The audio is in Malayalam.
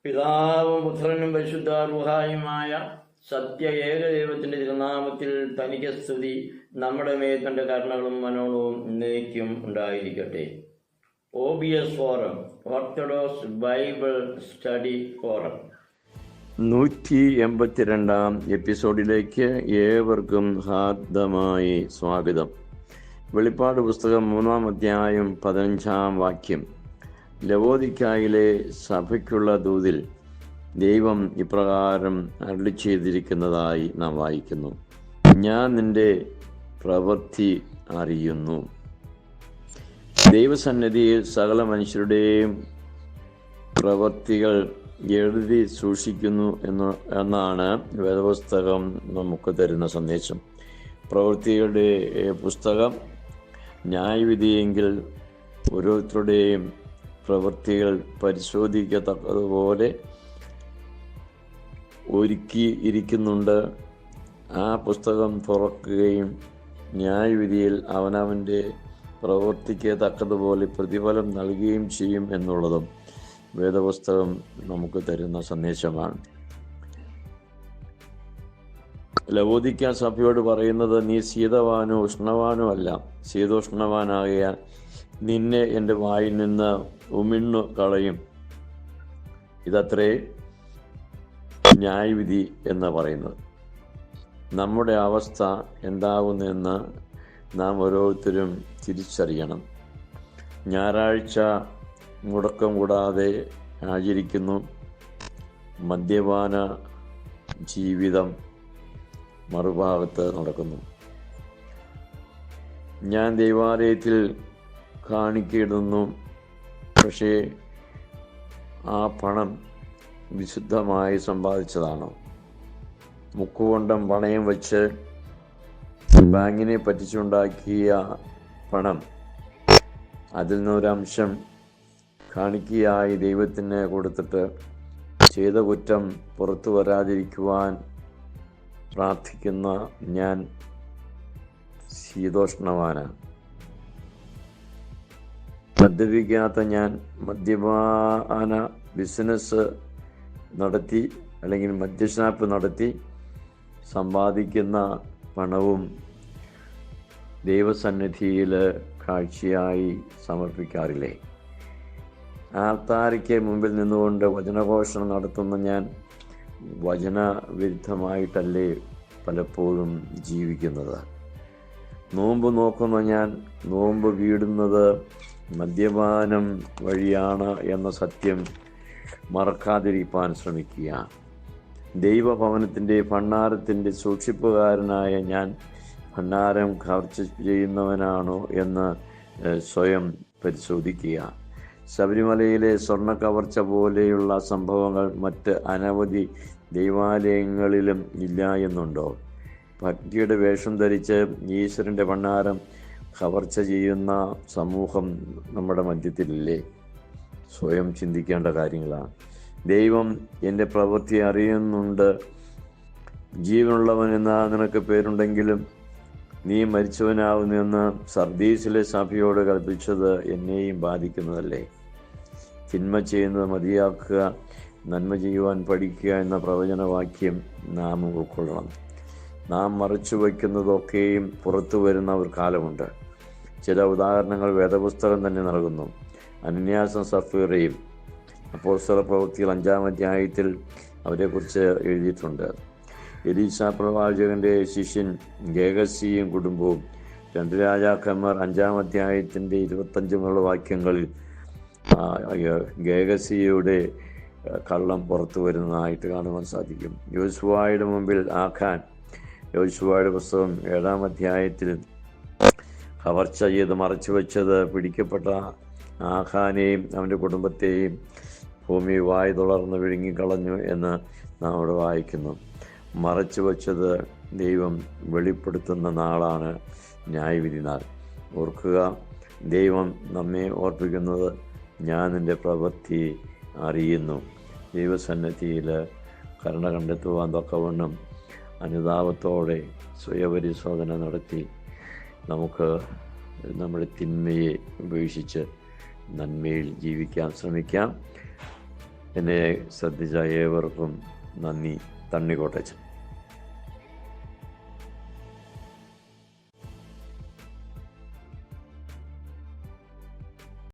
പിതാവും പുത്രനും പരിശുദ്ധ റൂഹായുമായ സത്യ ഏകദൈവത്തിന്റെ തിരുനാമത്തിൽ തനിക്ക് സ്തുതി. നമ്മുടെ മേൽ തന്റെ കരുണകളും മനോണവും എന്നേക്കും ഉണ്ടായിരിക്കട്ടെ. OBS forum, orthodox Bible study forum, 182 എപ്പിസോഡിലേക്ക് ഏവർക്കും ഹാർദമായി സ്വാഗതം. വെളിപ്പാട് പുസ്തകം 3 അധ്യായം 15 വാക്യം. ലവോദിക്കായിലെ സഭയ്ക്കുള്ള ദൂതിൽ ദൈവം ഇപ്രകാരം അരുളി ചെയ്തിരിക്കുന്നതായി നാം വായിക്കുന്നു: ഞാൻ നിന്റെ പ്രവൃത്തി അറിയുന്നു. ദൈവസന്നിധിയിൽ സകല മനുഷ്യരുടെയും പ്രവൃത്തികൾ എഴുതി സൂക്ഷിക്കുന്നു എന്നാണ് വേദപുസ്തകം നമുക്ക് തരുന്ന സന്ദേശം. പ്രവൃത്തികളുടെ പുസ്തകം ന്യായവിധിയെങ്കിൽ ഓരോരുത്തരുടെയും പ്രവൃത്തികൾ പരിശോധിക്കത്തക്കതുപോലെ ഒരുക്കി ഇരിക്കുന്നുണ്ട്. ആ പുസ്തകം തുറക്കുകയും ന്യായവിധിയിൽ അവനവൻ്റെ പ്രവൃത്തിക്ക് തക്കതുപോലെ പ്രതിഫലം നൽകുകയും ചെയ്യും എന്നുള്ളതും വേദപുസ്തകം നമുക്ക് തരുന്ന സന്ദേശമാണ്. ലവോദിക്ക സഭയോട് പറയുന്നത്: നീ ശീതവാനോ ഉഷ്ണവാനോ അല്ല, ശീതോഷ്ണവാനാകിയാൽ നിന്നെ എൻ്റെ വായിൽ നിന്ന് ഉമിണ്ണു കളയും. ഇതത്രേ ന്യായവിധി എന്ന് പറയുന്നത്. നമ്മുടെ അവസ്ഥ എന്താകുന്നെന്ന് നാം ഓരോരുത്തരും തിരിച്ചറിയണം. ഞായറാഴ്ച മുടക്കം കൂടാതെ ആചരിക്കുന്നു. മദ്യപാന ജീവിതം മറുഭാഗത്ത് നടക്കുന്നു. ഞാൻ ദൈവാലയത്തിൽ കാണിക്കയിടുന്നു, പക്ഷേ ആ പണം വിശുദ്ധമായി സമ്പാദിച്ചതാണോ? മുക്കുകൊണ്ടം പണയം വെച്ച് ബാങ്കിനെ പറ്റിച്ചുണ്ടാക്കിയ പണം, അതിൽ നിന്നൊരംശം കാണിക്കയായി ദൈവത്തിന് കൊടുത്തിട്ട് ചെയ്ത കുറ്റം പുറത്തു വരാതിരിക്കുവാൻ പ്രാർത്ഥിക്കുന്ന ഞാൻ ശീതോഷ്ണവാനാണ്. മദ്യപിക്കാത്ത ഞാൻ മദ്യപാന ബിസിനസ് നടത്തി അല്ലെങ്കിൽ മദ്യഷാപ്പ് നടത്തി സമ്പാദിക്കുന്ന പണവും ദൈവസന്നിധിയിൽ കാഴ്ചയായി സമർപ്പിക്കാറില്ലേ? ആൾത്താരയ്ക്ക് മുമ്പിൽ നിന്നുകൊണ്ട് വചനഘോഷണം നടത്തുന്ന ഞാൻ വചനവിരുദ്ധമായിട്ടല്ലേ പലപ്പോഴും ജീവിക്കുന്നത്? നോമ്പ് നോക്കുന്ന ഞാൻ നോമ്പ് വീടുന്നത് മദ്യപാനം വഴിയാണ് എന്ന സത്യം മറക്കാതിരിക്കാൻ ശ്രമിക്കുക. ദൈവഭവനത്തിൻ്റെ ഭണ്ഡാരത്തിൻ്റെ സൂക്ഷിപ്പുകാരനായ ഞാൻ ഭണ്ഡാരം കവർച്ച ചെയ്യുന്നവനാണോ എന്ന് സ്വയം പരിശോധിക്കുക. ശബരിമലയിലെ സ്വർണ്ണ കവർച്ച പോലെയുള്ള സംഭവങ്ങൾ മറ്റ് അനവധി ദൈവാലയങ്ങളിലും ഇല്ല എന്നുണ്ടോ? ഭക്തിയുടെ വേഷം ധരിച്ച് ഈശ്വരൻ്റെ ഭണ്ഡാരം കവർച്ച ചെയ്യുന്ന സമൂഹം നമ്മുടെ മധ്യത്തിലില്ലേ? സ്വയം ചിന്തിക്കേണ്ട കാര്യങ്ങളാണ്. ദൈവം എൻ്റെ പ്രവൃത്തി അറിയുന്നുണ്ട്. ജീവനുള്ളവനെന്ന നിനക്ക് പേരുണ്ടെങ്കിലും നീ മരിച്ചവനാവുന്നെന്ന് സർദീസിലെ സഭയോട് കൽപ്പിച്ചത് എന്നെയും ബാധിക്കുന്നതല്ലേ? തിന്മ ചെയ്യുന്നത് മതിയാക്കുക, നന്മ ചെയ്യുവാൻ പഠിക്കുക എന്ന പ്രവചനവാക്യം നാം ഉൾക്കൊള്ളണം. നാം മറച്ചു വയ്ക്കുന്നതൊക്കെയും പുറത്തു വരുന്ന ഒരു കാലമുണ്ട്. ചില ഉദാഹരണങ്ങൾ വേദപുസ്തകം തന്നെ നൽകുന്നു. അനന്യാസും സഫീറയും അപ്പോസ്തല പ്രവൃത്തികൾ 5 അധ്യായത്തിൽ അവരെക്കുറിച്ച് എഴുതിയിട്ടുണ്ട്. എലീശ പ്രവാചകൻ്റെ ശിഷ്യൻ ഗേഹസിയും കുടുംബവും 2 രാജാക്കന്മാർ 5 അധ്യായത്തിൻ്റെ 25 വാക്യങ്ങളിൽ ഗേഹസിയുടെ കള്ളം പുറത്തു വരുന്നതായിട്ട് കാണുവാൻ സാധിക്കും. യോശുവയുടെ മുമ്പിൽ ആഖാൻ, യോശുവയുടെ പുസ്തകം 7 അധ്യായത്തിൽ കവർച്ച ചെയ്ത് മറച്ചു വെച്ചത് പിടിക്കപ്പെട്ട ആഖാനെയും അവൻ്റെ കുടുംബത്തെയും ഭൂമി വായ് തുളർന്ന് വിഴുങ്ങിക്കളഞ്ഞു എന്ന് നാം അവിടെ വായിക്കുന്നു. മറച്ചു വച്ചത് ദൈവം വെളിപ്പെടുത്തുന്ന നാളാണ് ന്യായവിധി നാൾ. ഓർക്കുക, ദൈവം നമ്മെ ഓർപ്പിക്കുന്നത് ഞാൻ നിൻ്റെ പ്രവൃത്തി അറിയുന്നു. ദൈവസന്നിധിയിൽ കരുണ കണ്ടെത്തുവാൻ തക്കവണ്ണം അനുതാപത്തോടെ സ്വയപരിശോധന നടത്തി നമുക്ക് നമ്മുടെ തിന്മയെ ഉപേക്ഷിച്ച് നന്മയിൽ ജീവിക്കാൻ ശ്രമിക്കാം. എന്നെ ശ്രദ്ധിച്ച ഏവർക്കും നന്ദി. തണ്ണിക്കോട്ടച്ചൻ.